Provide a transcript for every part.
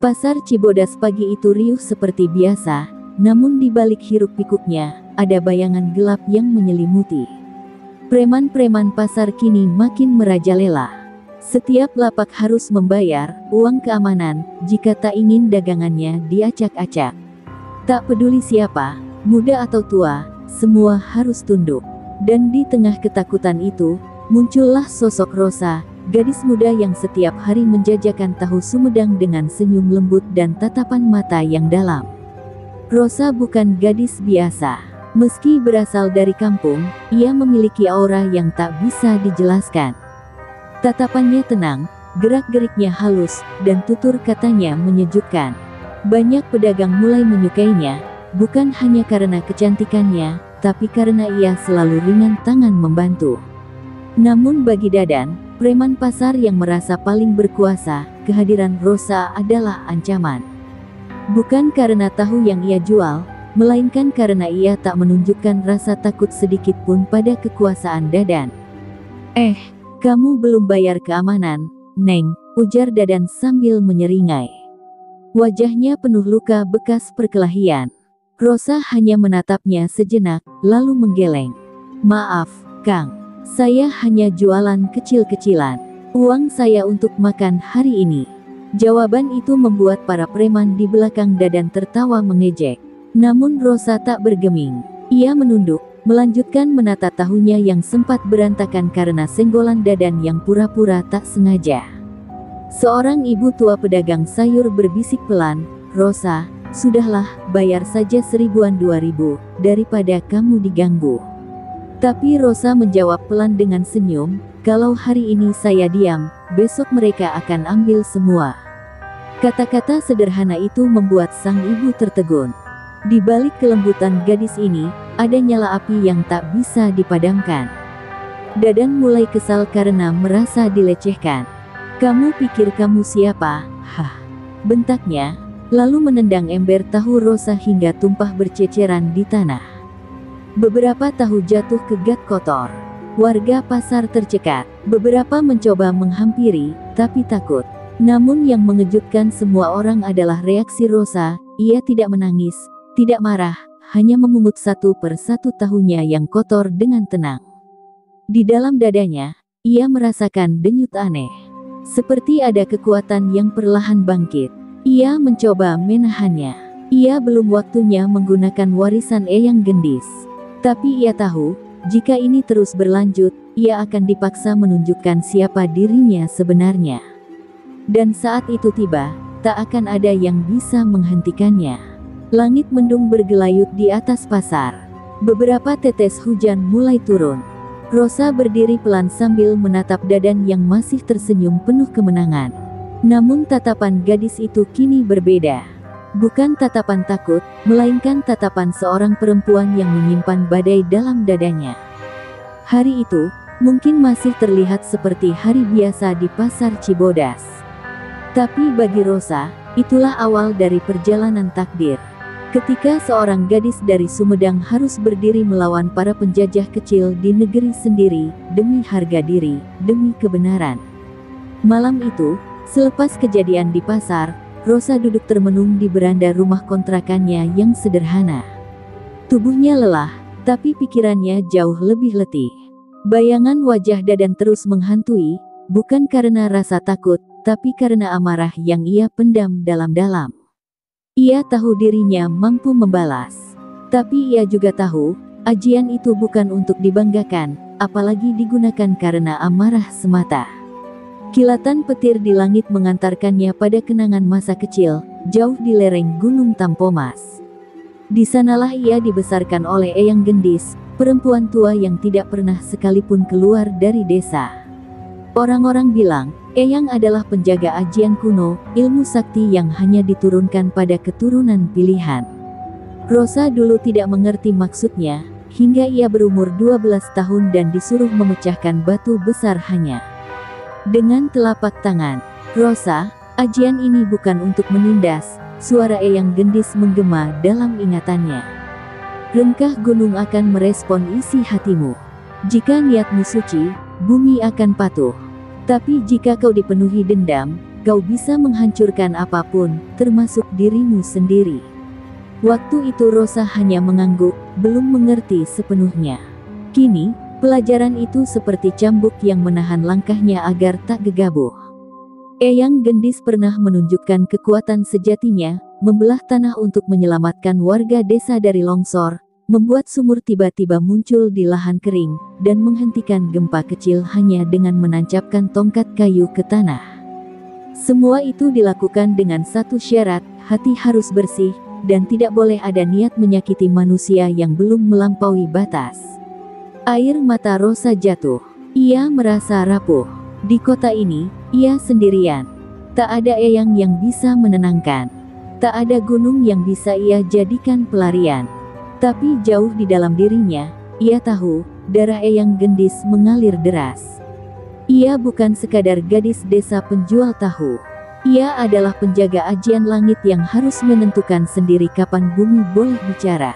Pasar Cibodas pagi itu riuh seperti biasa, namun di balik hiruk-pikuknya, ada bayangan gelap yang menyelimuti. Preman-preman pasar kini makin merajalela. Setiap lapak harus membayar uang keamanan jika tak ingin dagangannya diacak-acak. Tak peduli siapa, muda atau tua, semua harus tunduk. Dan di tengah ketakutan itu, muncullah sosok Rosa, gadis muda yang setiap hari menjajakan tahu Sumedang dengan senyum lembut dan tatapan mata yang dalam. Rosa bukan gadis biasa. Meski berasal dari kampung, ia memiliki aura yang tak bisa dijelaskan. Tatapannya tenang, gerak-geriknya halus, dan tutur katanya menyejukkan. Banyak pedagang mulai menyukainya, bukan hanya karena kecantikannya, tapi karena ia selalu ringan tangan membantu. Namun bagi Dadan, preman pasar yang merasa paling berkuasa, kehadiran Rosa adalah ancaman. Bukan karena tahu yang ia jual, melainkan karena ia tak menunjukkan rasa takut sedikit pun pada kekuasaan Dadan. Kamu belum bayar keamanan, Neng, ujar Dadan sambil menyeringai. Wajahnya penuh luka bekas perkelahian. Rosa hanya menatapnya sejenak, lalu menggeleng. Maaf, Kang. Saya hanya jualan kecil-kecilan. Uang saya untuk makan hari ini. Jawaban itu membuat para preman di belakang Dadan tertawa mengejek. Namun Rosa tak bergeming. Ia menunduk, melanjutkan menata tahunya yang sempat berantakan karena senggolan Dadan yang pura-pura tak sengaja. Seorang ibu tua pedagang sayur berbisik pelan, "Rosa, sudahlah, bayar saja 1000-2000, daripada kamu diganggu." Tapi Rosa menjawab pelan dengan senyum, "Kalau hari ini saya diam, besok mereka akan ambil semua." Kata-kata sederhana itu membuat sang ibu tertegun. Di balik kelembutan gadis ini, ada nyala api yang tak bisa dipadamkan. Dadan mulai kesal karena merasa dilecehkan. "Kamu pikir kamu siapa? Hah?" bentaknya, lalu menendang ember tahu Rosa hingga tumpah berceceran di tanah. Beberapa tahu jatuh ke gat kotor. Warga pasar tercekat. Beberapa mencoba menghampiri, tapi takut. Namun yang mengejutkan semua orang adalah reaksi Rosa. Ia tidak menangis, tidak marah, hanya memungut satu per satu tahunya yang kotor dengan tenang. Di dalam dadanya, ia merasakan denyut aneh. Seperti ada kekuatan yang perlahan bangkit. Ia mencoba menahannya. Ia belum waktunya menggunakan warisan Eyang Gendis. Tapi ia tahu, jika ini terus berlanjut, ia akan dipaksa menunjukkan siapa dirinya sebenarnya. Dan saat itu tiba, tak akan ada yang bisa menghentikannya. Langit mendung bergelayut di atas pasar. Beberapa tetes hujan mulai turun. Rosa berdiri pelan sambil menatap Dadan yang masih tersenyum penuh kemenangan. Namun tatapan gadis itu kini berbeda. Bukan tatapan takut, melainkan tatapan seorang perempuan yang menyimpan badai dalam dadanya. Hari itu, mungkin masih terlihat seperti hari biasa di pasar Cibodas. Tapi bagi Rosa, itulah awal dari perjalanan takdir. Ketika seorang gadis dari Sumedang harus berdiri melawan para penjajah kecil di negeri sendiri, demi harga diri, demi kebenaran. Malam itu, selepas kejadian di pasar, Rosa duduk termenung di beranda rumah kontrakannya yang sederhana. Tubuhnya lelah, tapi pikirannya jauh lebih letih. Bayangan wajah Dadan terus menghantui, bukan karena rasa takut, tapi karena amarah yang ia pendam dalam-dalam. Ia tahu dirinya mampu membalas. Tapi ia juga tahu, ajian itu bukan untuk dibanggakan, apalagi digunakan karena amarah semata. Kilatan petir di langit mengantarkannya pada kenangan masa kecil, jauh di lereng Gunung Tampomas. Di sanalah ia dibesarkan oleh Eyang Gendis, perempuan tua yang tidak pernah sekalipun keluar dari desa. Orang-orang bilang, Eyang adalah penjaga ajian kuno, ilmu sakti yang hanya diturunkan pada keturunan pilihan. Rosa dulu tidak mengerti maksudnya, hingga ia berumur 12 tahun dan disuruh memecahkan batu besar hanya dengan telapak tangan. "Rosa, ajian ini bukan untuk menindas," suara Eyang Gendis menggema dalam ingatannya. "Rengkah gunung akan merespon isi hatimu. Jika niatmu suci, bumi akan patuh. Tapi jika kau dipenuhi dendam, kau bisa menghancurkan apapun, termasuk dirimu sendiri. Waktu itu Rosa hanya mengangguk, belum mengerti sepenuhnya. Kini, pelajaran itu seperti cambuk yang menahan langkahnya agar tak gegabah. Eyang Gendis pernah menunjukkan kekuatan sejatinya, membelah tanah untuk menyelamatkan warga desa dari longsor, membuat sumur tiba-tiba muncul di lahan kering, dan menghentikan gempa kecil hanya dengan menancapkan tongkat kayu ke tanah. Semua itu dilakukan dengan satu syarat, hati harus bersih, dan tidak boleh ada niat menyakiti manusia yang belum melampaui batas. Air mata Rosa jatuh. Ia merasa rapuh. Di kota ini, ia sendirian. Tak ada Eyang yang bisa menenangkan. Tak ada gunung yang bisa ia jadikan pelarian. Tapi jauh di dalam dirinya, ia tahu, darah Eyang Gendis mengalir deras. Ia bukan sekadar gadis desa penjual tahu. Ia adalah penjaga ajian langit yang harus menentukan sendiri kapan bumi boleh bicara.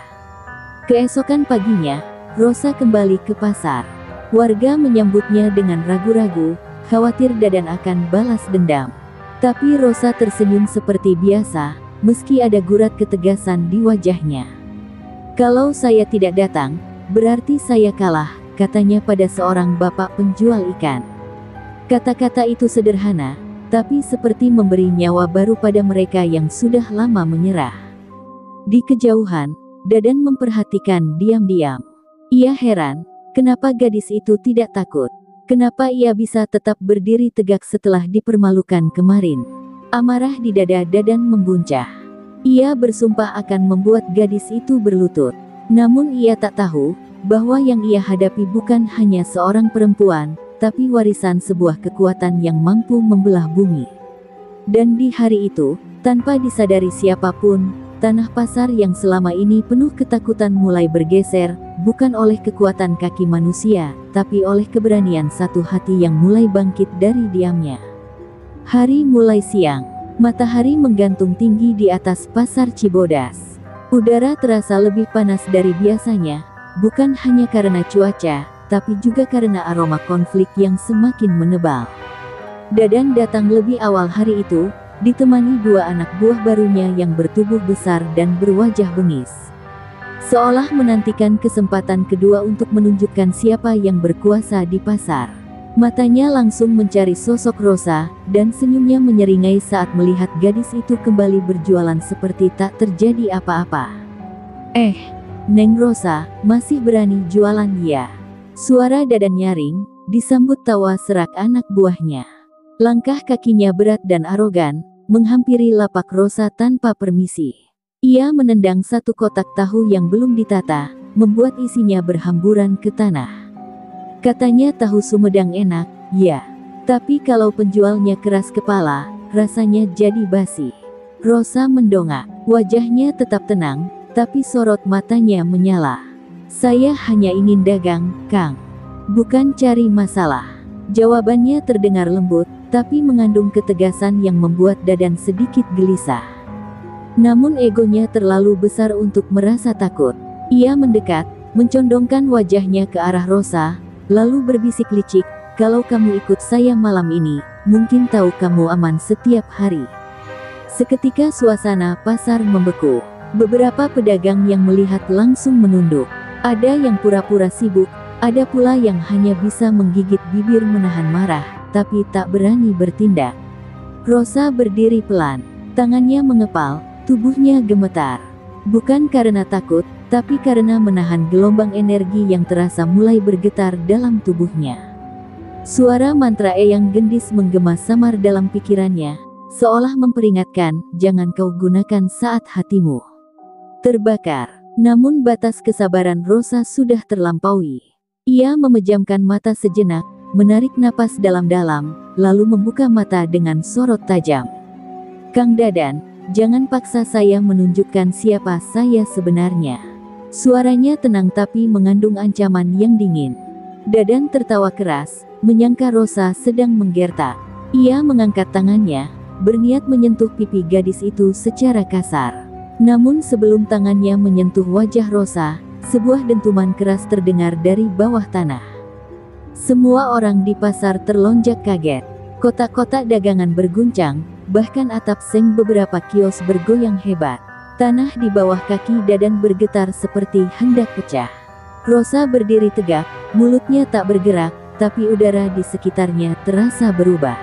Keesokan paginya, Rosa kembali ke pasar. Warga menyambutnya dengan ragu-ragu, khawatir Dadan akan balas dendam. Tapi Rosa tersenyum seperti biasa, meski ada gurat ketegasan di wajahnya. Kalau saya tidak datang, berarti saya kalah, katanya pada seorang bapak penjual ikan. Kata-kata itu sederhana, tapi seperti memberi nyawa baru pada mereka yang sudah lama menyerah. Di kejauhan, Dadan memperhatikan diam-diam. Ia heran, kenapa gadis itu tidak takut. Kenapa ia bisa tetap berdiri tegak setelah dipermalukan kemarin? Amarah di dada Dadan membuncah. Ia bersumpah akan membuat gadis itu berlutut. Namun ia tak tahu, bahwa yang ia hadapi bukan hanya seorang perempuan, tapi warisan sebuah kekuatan yang mampu membelah bumi. Dan di hari itu, tanpa disadari siapapun, tanah pasar yang selama ini penuh ketakutan mulai bergeser, bukan oleh kekuatan kaki manusia, tapi oleh keberanian satu hati yang mulai bangkit dari diamnya. Hari mulai siang, matahari menggantung tinggi di atas pasar Cibodas. Udara terasa lebih panas dari biasanya, bukan hanya karena cuaca, tapi juga karena aroma konflik yang semakin menebal. Dadan datang lebih awal hari itu, ditemani dua anak buah barunya yang bertubuh besar dan berwajah bengis. Seolah menantikan kesempatan kedua untuk menunjukkan siapa yang berkuasa di pasar. Matanya langsung mencari sosok Rosa, dan senyumnya menyeringai saat melihat gadis itu kembali berjualan seperti tak terjadi apa-apa. Neng Rosa, masih berani jualan ya? Suara Dadan nyaring, disambut tawa serak anak buahnya. Langkah kakinya berat dan arogan, menghampiri lapak Rosa tanpa permisi. Ia menendang satu kotak tahu yang belum ditata, membuat isinya berhamburan ke tanah. Katanya tahu Sumedang enak, ya. Tapi kalau penjualnya keras kepala, rasanya jadi basi. Rosa mendongak, wajahnya tetap tenang, tapi sorot matanya menyala. Saya hanya ingin dagang, Kang. Bukan cari masalah. Jawabannya terdengar lembut, tapi mengandung ketegasan yang membuat Dadan sedikit gelisah. Namun egonya terlalu besar untuk merasa takut. Ia mendekat, mencondongkan wajahnya ke arah Rosa, lalu berbisik licik, kalau kamu ikut saya malam ini, mungkin tahu kamu aman setiap hari. Seketika suasana pasar membeku. Beberapa pedagang yang melihat langsung menunduk. Ada yang pura-pura sibuk, ada pula yang hanya bisa menggigit bibir menahan marah, tapi tak berani bertindak. Rosa berdiri pelan, tangannya mengepal, tubuhnya gemetar. Bukan karena takut, tapi karena menahan gelombang energi yang terasa mulai bergetar dalam tubuhnya. Suara mantra Eyang Gendis menggema samar dalam pikirannya, seolah memperingatkan, jangan kau gunakan saat hatimu terbakar. Namun batas kesabaran Rosa sudah terlampaui. Ia memejamkan mata sejenak, menarik napas dalam-dalam, lalu membuka mata dengan sorot tajam. Kang Dadan, jangan paksa saya menunjukkan siapa saya sebenarnya. Suaranya tenang tapi mengandung ancaman yang dingin. Dadan tertawa keras, menyangka Rosa sedang menggertak. Ia mengangkat tangannya, berniat menyentuh pipi gadis itu secara kasar. Namun sebelum tangannya menyentuh wajah Rosa, sebuah dentuman keras terdengar dari bawah tanah. Semua orang di pasar terlonjak kaget. Kotak-kotak dagangan berguncang, bahkan atap seng beberapa kios bergoyang hebat. Tanah di bawah kaki Dadan bergetar seperti hendak pecah. Rosa berdiri tegak, mulutnya tak bergerak, tapi udara di sekitarnya terasa berubah.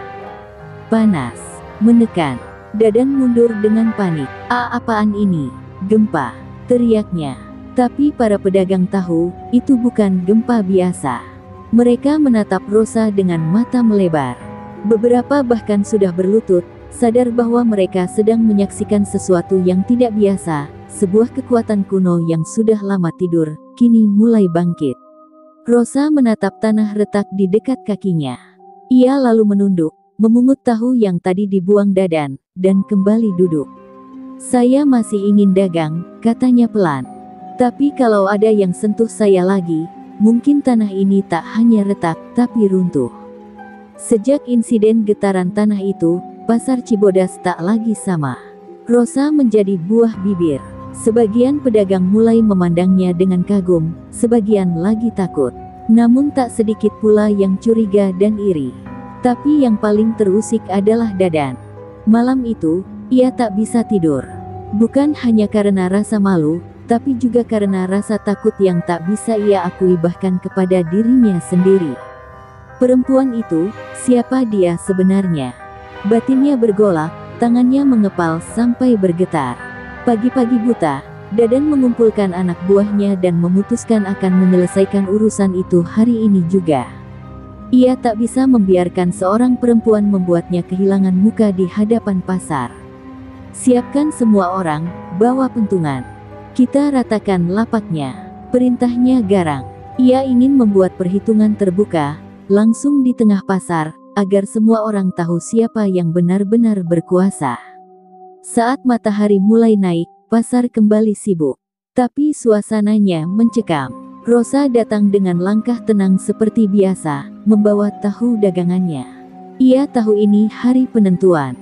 Panas, menekan. Dadan mundur dengan panik. Apaan ini? Gempa, teriaknya. Tapi para pedagang tahu, itu bukan gempa biasa. Mereka menatap Rosa dengan mata melebar. Beberapa bahkan sudah berlutut, sadar bahwa mereka sedang menyaksikan sesuatu yang tidak biasa. Sebuah kekuatan kuno yang sudah lama tidur, kini mulai bangkit. Rosa menatap tanah retak di dekat kakinya. Ia lalu menunduk, memungut tahu yang tadi dibuang Dadan, dan kembali duduk. Saya masih ingin dagang, katanya pelan. Tapi kalau ada yang sentuh saya lagi, mungkin tanah ini tak hanya retak, tapi runtuh. Sejak insiden getaran tanah itu, pasar Cibodas tak lagi sama. Rosa menjadi buah bibir. Sebagian pedagang mulai memandangnya dengan kagum, sebagian lagi takut. Namun tak sedikit pula yang curiga dan iri. Tapi yang paling terusik adalah Dadan. Malam itu, ia tak bisa tidur. Bukan hanya karena rasa malu, tapi juga karena rasa takut yang tak bisa ia akui bahkan kepada dirinya sendiri. Perempuan itu, siapa dia sebenarnya? Batinnya bergolak, tangannya mengepal sampai bergetar. Pagi-pagi buta, Dadan mengumpulkan anak buahnya dan memutuskan akan menyelesaikan urusan itu hari ini juga. Ia tak bisa membiarkan seorang perempuan membuatnya kehilangan muka di hadapan pasar. Siapkan semua orang, bawa pentungan. Kita ratakan lapaknya. Perintahnya garang. Ia ingin membuat perhitungan terbuka, langsung di tengah pasar, agar semua orang tahu siapa yang benar-benar berkuasa. Saat matahari mulai naik, pasar kembali sibuk. Tapi suasananya mencekam. Rosa datang dengan langkah tenang seperti biasa, membawa tahu dagangannya. Ia tahu ini hari penentuan.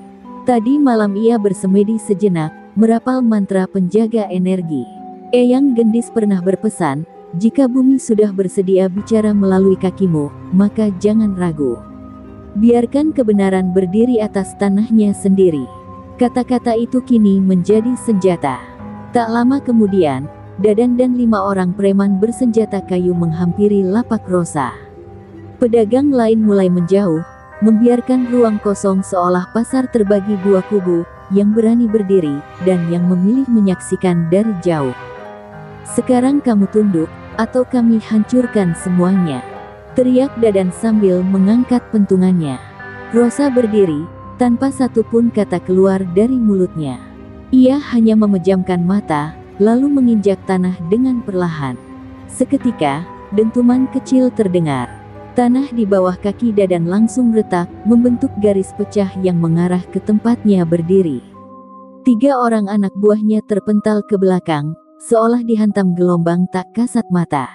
Tadi malam ia bersemedi sejenak, merapal mantra penjaga energi. Eyang Gendis pernah berpesan, jika bumi sudah bersedia bicara melalui kakimu, maka jangan ragu. Biarkan kebenaran berdiri atas tanahnya sendiri. Kata-kata itu kini menjadi senjata. Tak lama kemudian, Dadan dan 5 orang preman bersenjata kayu menghampiri lapak Rosa. Pedagang lain mulai menjauh, membiarkan ruang kosong seolah pasar terbagi 2 kubu, yang berani berdiri, dan yang memilih menyaksikan dari jauh. Sekarang kamu tunduk, atau kami hancurkan semuanya. Teriak Dadan sambil mengangkat pentungannya. Rosa berdiri, tanpa satupun kata keluar dari mulutnya. Ia hanya memejamkan mata, lalu menginjak tanah dengan perlahan. Seketika, dentuman kecil terdengar. Tanah di bawah kaki Dadan langsung retak, membentuk garis pecah yang mengarah ke tempatnya berdiri. 3 orang anak buahnya terpental ke belakang, seolah dihantam gelombang tak kasat mata.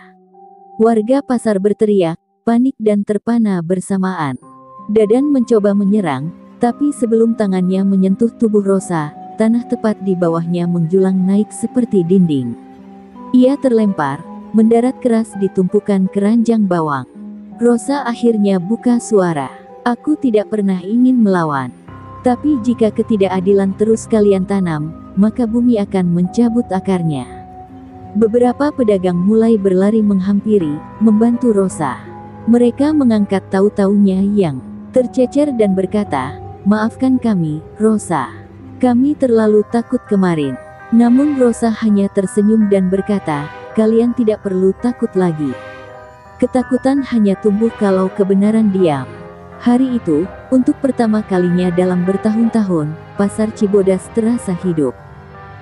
Warga pasar berteriak, panik dan terpana bersamaan. Dadan mencoba menyerang, tapi sebelum tangannya menyentuh tubuh Rosa, tanah tepat di bawahnya menjulang naik seperti dinding. Ia terlempar, mendarat keras di tumpukan keranjang bawang. Rosa akhirnya buka suara. Aku tidak pernah ingin melawan. Tapi jika ketidakadilan terus kalian tanam, maka bumi akan mencabut akarnya. Beberapa pedagang mulai berlari menghampiri, membantu Rosa. Mereka mengangkat tahu-tahunya yang tercecer dan berkata, maafkan kami, Rosa. Kami terlalu takut kemarin. Namun Rosa hanya tersenyum dan berkata, kalian tidak perlu takut lagi. Ketakutan hanya tumbuh kalau kebenaran diam. Hari itu, untuk pertama kalinya dalam bertahun-tahun, pasar Cibodas terasa hidup.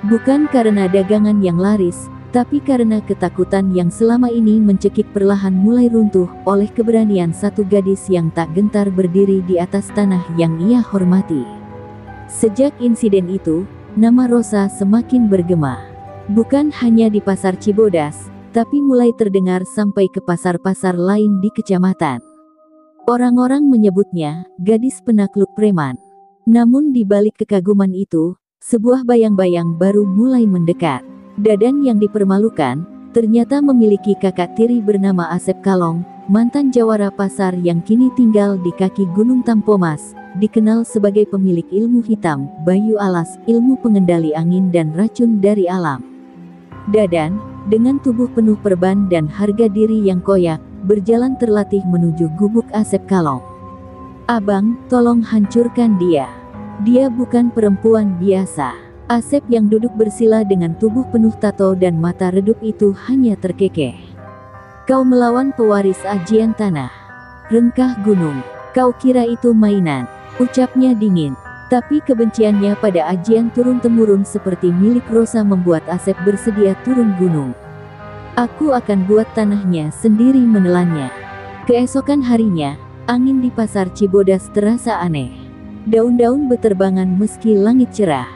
Bukan karena dagangan yang laris, tapi karena ketakutan yang selama ini mencekik perlahan mulai runtuh oleh keberanian satu gadis yang tak gentar berdiri di atas tanah yang ia hormati. Sejak insiden itu, nama Rosa semakin bergema. Bukan hanya di pasar Cibodas, tapi mulai terdengar sampai ke pasar-pasar lain di kecamatan. Orang-orang menyebutnya gadis penakluk preman. Namun di balik kekaguman itu, sebuah bayang-bayang baru mulai mendekat. Dadan yang dipermalukan, ternyata memiliki kakak tiri bernama Asep Kalong, mantan jawara pasar yang kini tinggal di kaki Gunung Tampomas, dikenal sebagai pemilik ilmu hitam, Bayu Alas, ilmu pengendali angin dan racun dari alam. Dadan, dengan tubuh penuh perban dan harga diri yang koyak, berjalan terlatih menuju gubuk Asep Kalong. "Abang, tolong hancurkan dia. Dia bukan perempuan biasa." Asep yang duduk bersila dengan tubuh penuh tato dan mata redup itu hanya terkekeh. "Kau melawan pewaris ajian tanah. Rengkah gunung. Kau kira itu mainan?" Ucapnya dingin. Tapi kebenciannya pada ajian turun-temurun seperti milik Rosa membuat Asep bersedia turun gunung. "Aku akan buat tanahnya sendiri menelannya." Keesokan harinya, angin di pasar Cibodas terasa aneh. Daun-daun beterbangan meski langit cerah.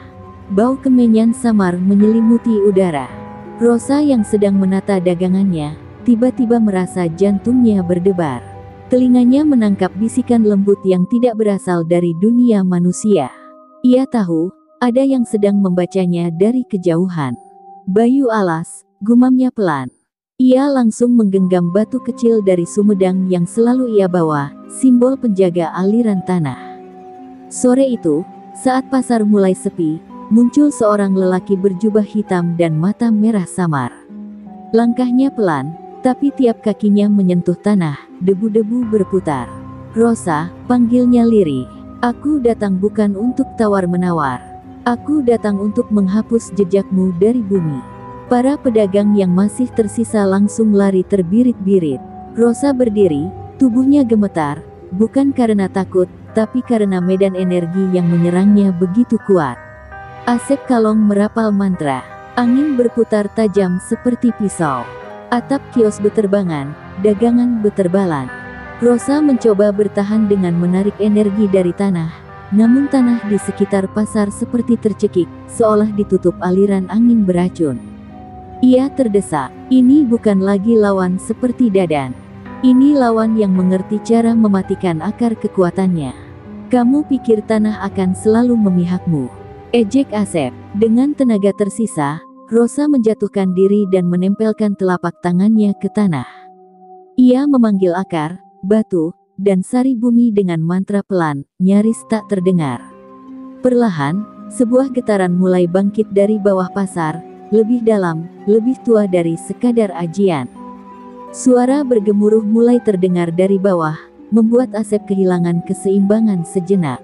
Bau kemenyan samar menyelimuti udara. Rosa yang sedang menata dagangannya, tiba-tiba merasa jantungnya berdebar. Telinganya menangkap bisikan lembut yang tidak berasal dari dunia manusia. Ia tahu, ada yang sedang membacanya dari kejauhan. "Bayu Alas," gumamnya pelan. Ia langsung menggenggam batu kecil dari Sumedang yang selalu ia bawa, simbol penjaga aliran tanah. Sore itu, saat pasar mulai sepi, muncul seorang lelaki berjubah hitam dan mata merah samar. Langkahnya pelan, tapi tiap kakinya menyentuh tanah, debu-debu berputar. "Rosa," panggilnya lirih. "Aku datang bukan untuk tawar-menawar. Aku datang untuk menghapus jejakmu dari bumi." Para pedagang yang masih tersisa langsung lari terbirit-birit. Rosa berdiri, tubuhnya gemetar, bukan karena takut, tapi karena medan energi yang menyerangnya begitu kuat. Asep Kalong merapal mantra. Angin berputar tajam seperti pisau. Atap kios beterbangan, dagangan beterbalan. Rosa mencoba bertahan dengan menarik energi dari tanah, namun tanah di sekitar pasar seperti tercekik, seolah ditutup aliran angin beracun. Ia terdesak. Ini bukan lagi lawan seperti Dadan. Ini lawan yang mengerti cara mematikan akar kekuatannya. "Kamu pikir tanah akan selalu memihakmu?" ejek Asep. Dengan tenaga tersisa, Rosa menjatuhkan diri dan menempelkan telapak tangannya ke tanah. Ia memanggil akar, batu, dan sari bumi dengan mantra pelan, nyaris tak terdengar. Perlahan, sebuah getaran mulai bangkit dari bawah pasar, lebih dalam, lebih tua dari sekadar ajian. Suara bergemuruh mulai terdengar dari bawah, membuat Asep kehilangan keseimbangan sejenak.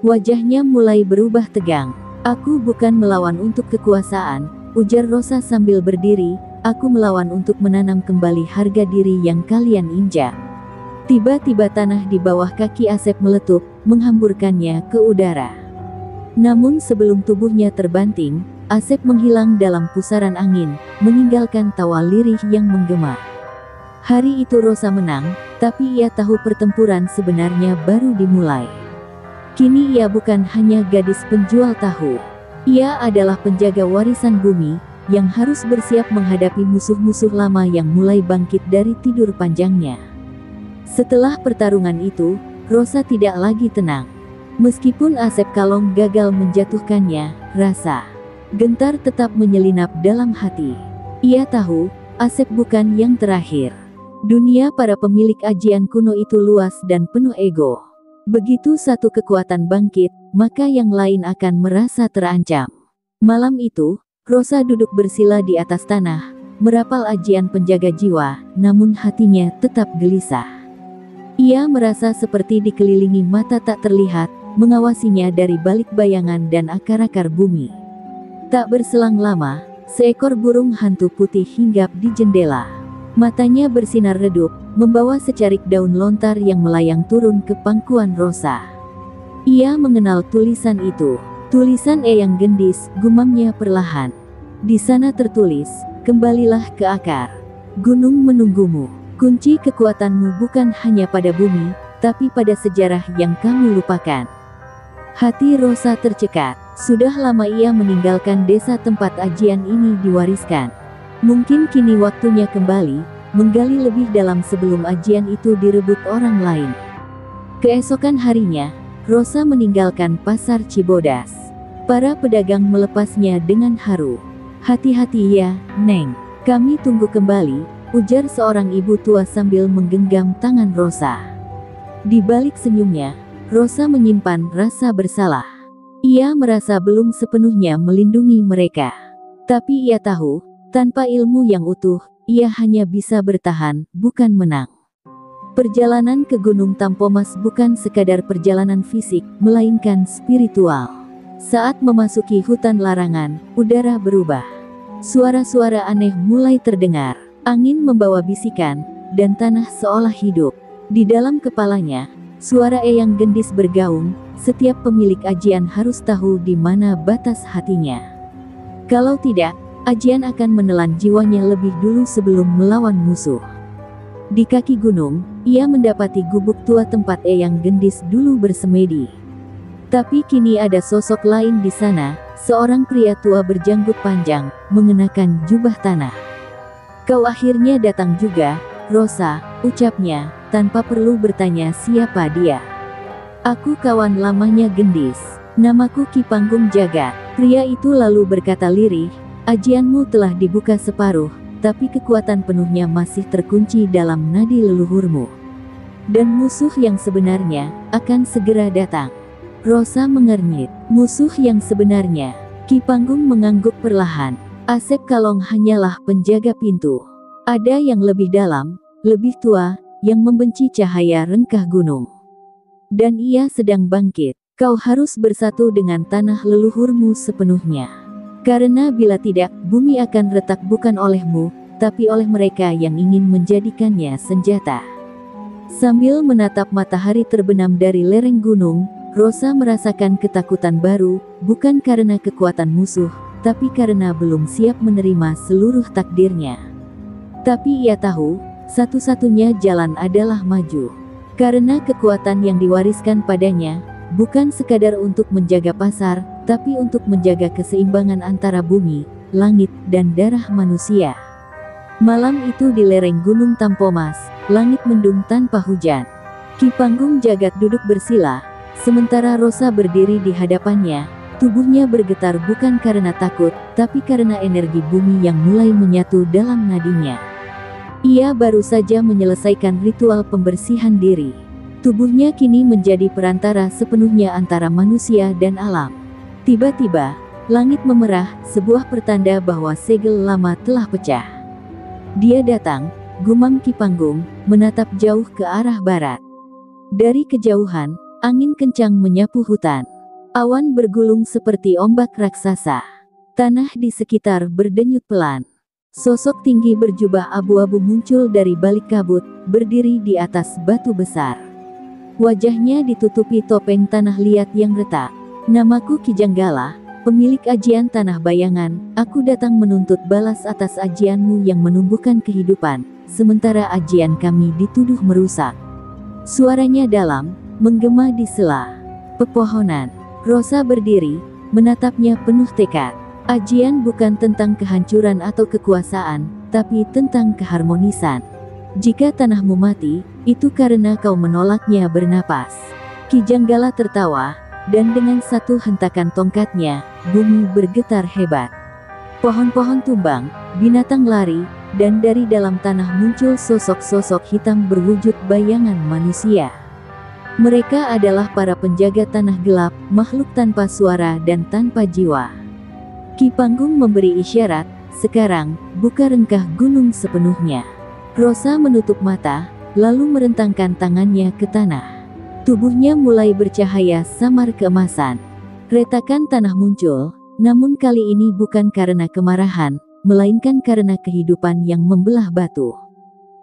Wajahnya mulai berubah tegang. "Aku bukan melawan untuk kekuasaan," ujar Rosa sambil berdiri, "aku melawan untuk menanam kembali harga diri yang kalian injak." Tiba-tiba tanah di bawah kaki Asep meletup, menghamburkannya ke udara. Namun sebelum tubuhnya terbanting, Asep menghilang dalam pusaran angin, meninggalkan tawa lirih yang menggema. Hari itu Rosa menang, tapi ia tahu pertempuran sebenarnya baru dimulai. Kini ia bukan hanya gadis penjual tahu. Ia adalah penjaga warisan bumi, yang harus bersiap menghadapi musuh-musuh lama yang mulai bangkit dari tidur panjangnya. Setelah pertarungan itu, Rosa tidak lagi tenang. Meskipun Asep Kalong gagal menjatuhkannya, rasa gentar tetap menyelinap dalam hati. Ia tahu, Asep bukan yang terakhir. Dunia para pemilik ajian kuno itu luas dan penuh ego. Begitu satu kekuatan bangkit, maka yang lain akan merasa terancam. Malam itu, Rosa duduk bersila di atas tanah, merapal ajian penjaga jiwa, namun hatinya tetap gelisah. Ia merasa seperti dikelilingi mata tak terlihat, mengawasinya dari balik bayangan dan akar-akar bumi. Tak berselang lama, seekor burung hantu putih hinggap di jendela. Matanya bersinar redup, membawa secarik daun lontar yang melayang turun ke pangkuan Rosa. Ia mengenal tulisan itu. "Tulisan Eyang Gendis," gumamnya perlahan. Di sana tertulis, "Kembalilah ke akar. Gunung menunggumu. Kunci kekuatanmu bukan hanya pada bumi, tapi pada sejarah yang kamu lupakan." Hati Rosa tercekat. Sudah lama ia meninggalkan desa tempat ajian ini diwariskan. Mungkin kini waktunya kembali, menggali lebih dalam sebelum ajian itu direbut orang lain. Keesokan harinya, Rosa meninggalkan pasar Cibodas. Para pedagang melepasnya dengan haru. "Hati-hati ya, Neng. Kami tunggu kembali," ujar seorang ibu tua sambil menggenggam tangan Rosa. Di balik senyumnya, Rosa menyimpan rasa bersalah. Ia merasa belum sepenuhnya melindungi mereka. Tapi ia tahu, tanpa ilmu yang utuh, ia hanya bisa bertahan, bukan menang. Perjalanan ke Gunung Tampomas bukan sekadar perjalanan fisik, melainkan spiritual. Saat memasuki hutan larangan, udara berubah. Suara-suara aneh mulai terdengar. Angin membawa bisikan, dan tanah seolah hidup. Di dalam kepalanya, suara eyang gendis bergaung. Setiap pemilik ajian harus tahu di mana batas hatinya. Kalau tidak, ajian akan menelan jiwanya lebih dulu sebelum melawan musuh. Di kaki gunung, ia mendapati gubuk tua tempat eyang gendis dulu bersemedi. Tapi kini ada sosok lain di sana, seorang pria tua berjanggut panjang, mengenakan jubah tanah. Kau akhirnya datang juga, Rosa, ucapnya, tanpa perlu bertanya siapa dia. Aku kawan lamanya gendis. Namaku Ki Panggung Jagat. Pria itu lalu berkata lirih, ajianmu telah dibuka separuh, tapi kekuatan penuhnya masih terkunci dalam nadi leluhurmu. Dan musuh yang sebenarnya, akan segera datang. Rosa mengernyit. Musuh yang sebenarnya. Ki Panggung mengangguk perlahan. Asep Kalong hanyalah penjaga pintu. Ada yang lebih dalam, lebih tua, yang membenci cahaya rengkah gunung. Dan ia sedang bangkit. Kau harus bersatu dengan tanah leluhurmu sepenuhnya. Karena bila tidak, bumi akan retak bukan olehmu, tapi oleh mereka yang ingin menjadikannya senjata. Sambil menatap matahari terbenam dari lereng gunung, Rosa merasakan ketakutan baru, bukan karena kekuatan musuh, tapi karena belum siap menerima seluruh takdirnya. Tapi ia tahu, satu-satunya jalan adalah maju. Karena kekuatan yang diwariskan padanya, bukan sekadar untuk menjaga pasar, tapi untuk menjaga keseimbangan antara bumi, langit, dan darah manusia. Malam itu di lereng Gunung Tampomas, langit mendung tanpa hujan. Ki Panggung Jagat duduk bersila, sementara Rosa berdiri di hadapannya. Tubuhnya bergetar bukan karena takut, tapi karena energi bumi yang mulai menyatu dalam nadinya. Ia baru saja menyelesaikan ritual pembersihan diri. Tubuhnya kini menjadi perantara sepenuhnya antara manusia dan alam. Tiba-tiba, langit memerah, sebuah pertanda bahwa segel lama telah pecah. Dia datang, gumam Ki Panggung, menatap jauh ke arah barat. Dari kejauhan, angin kencang menyapu hutan. Awan bergulung seperti ombak raksasa. Tanah di sekitar berdenyut pelan. Sosok tinggi berjubah abu-abu muncul dari balik kabut, berdiri di atas batu besar. Wajahnya ditutupi topeng tanah liat yang retak. Namaku Ki Janggala, pemilik ajian tanah bayangan. Aku datang menuntut balas atas ajianmu yang menumbuhkan kehidupan, sementara ajian kami dituduh merusak. Suaranya dalam, menggema di sela pepohonan. Rosa berdiri, menatapnya penuh tekad. Ajian bukan tentang kehancuran atau kekuasaan, tapi tentang keharmonisan. Jika tanahmu mati, itu karena kau menolaknya bernapas. Ki Janggala tertawa, dan dengan satu hentakan tongkatnya, bumi bergetar hebat. Pohon-pohon tumbang, binatang lari, dan dari dalam tanah muncul sosok-sosok hitam berwujud bayangan manusia. Mereka adalah para penjaga tanah gelap, makhluk tanpa suara dan tanpa jiwa. Ki Panggung memberi isyarat, sekarang, buka rengkah gunung sepenuhnya. Rosa menutup mata, lalu merentangkan tangannya ke tanah. Tubuhnya mulai bercahaya samar keemasan. Retakan tanah muncul, namun kali ini bukan karena kemarahan, melainkan karena kehidupan yang membelah batu.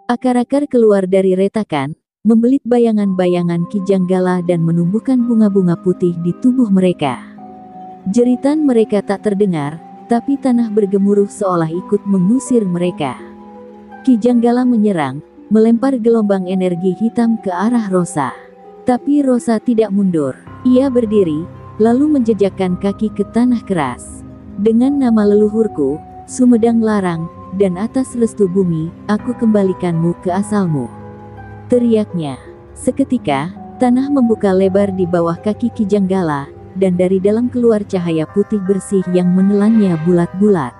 Akar-akar keluar dari retakan, membelit bayangan-bayangan Ki Janggala dan menumbuhkan bunga-bunga putih di tubuh mereka. Jeritan mereka tak terdengar, tapi tanah bergemuruh seolah ikut mengusir mereka. Ki Janggala menyerang, melempar gelombang energi hitam ke arah Rosa. Tapi Rosa tidak mundur. Ia berdiri, lalu menjejakkan kaki ke tanah keras. Dengan nama leluhurku, Sumedang Larang, dan atas restu bumi, aku kembalikanmu ke asalmu. Teriaknya. Seketika, tanah membuka lebar di bawah kaki Ki Janggala, dan dari dalam keluar cahaya putih bersih yang menelannya bulat-bulat.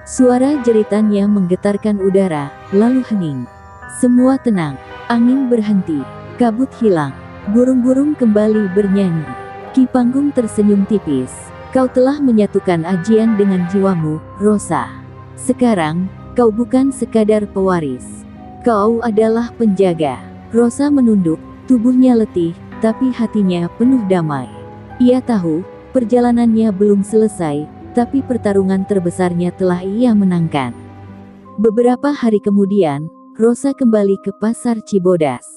Suara jeritannya menggetarkan udara, lalu hening. Semua tenang, angin berhenti, kabut hilang, burung-burung kembali bernyanyi. Ki Panggung tersenyum tipis. Kau telah menyatukan ajian dengan jiwamu, Rosa. Sekarang, kau bukan sekadar pewaris. Kau adalah penjaga. Rosa menunduk, tubuhnya letih, tapi hatinya penuh damai. Ia tahu, perjalanannya belum selesai, tapi pertarungan terbesarnya telah ia menangkan. Beberapa hari kemudian, Rosa kembali ke pasar Cibodas.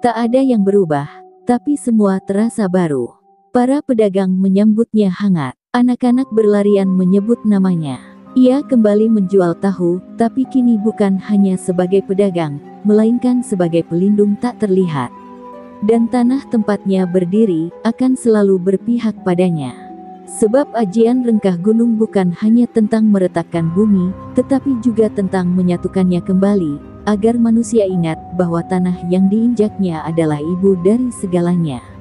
Tak ada yang berubah, tapi semua terasa baru. Para pedagang menyambutnya hangat. Anak-anak berlarian menyebut namanya. Ia kembali menjual tahu, tapi kini bukan hanya sebagai pedagang, melainkan sebagai pelindung tak terlihat. Dan tanah tempatnya berdiri, akan selalu berpihak padanya. Sebab ajian Rengkah Gunung bukan hanya tentang meretakkan bumi, tetapi juga tentang menyatukannya kembali, agar manusia ingat bahwa tanah yang diinjaknya adalah ibu dari segalanya.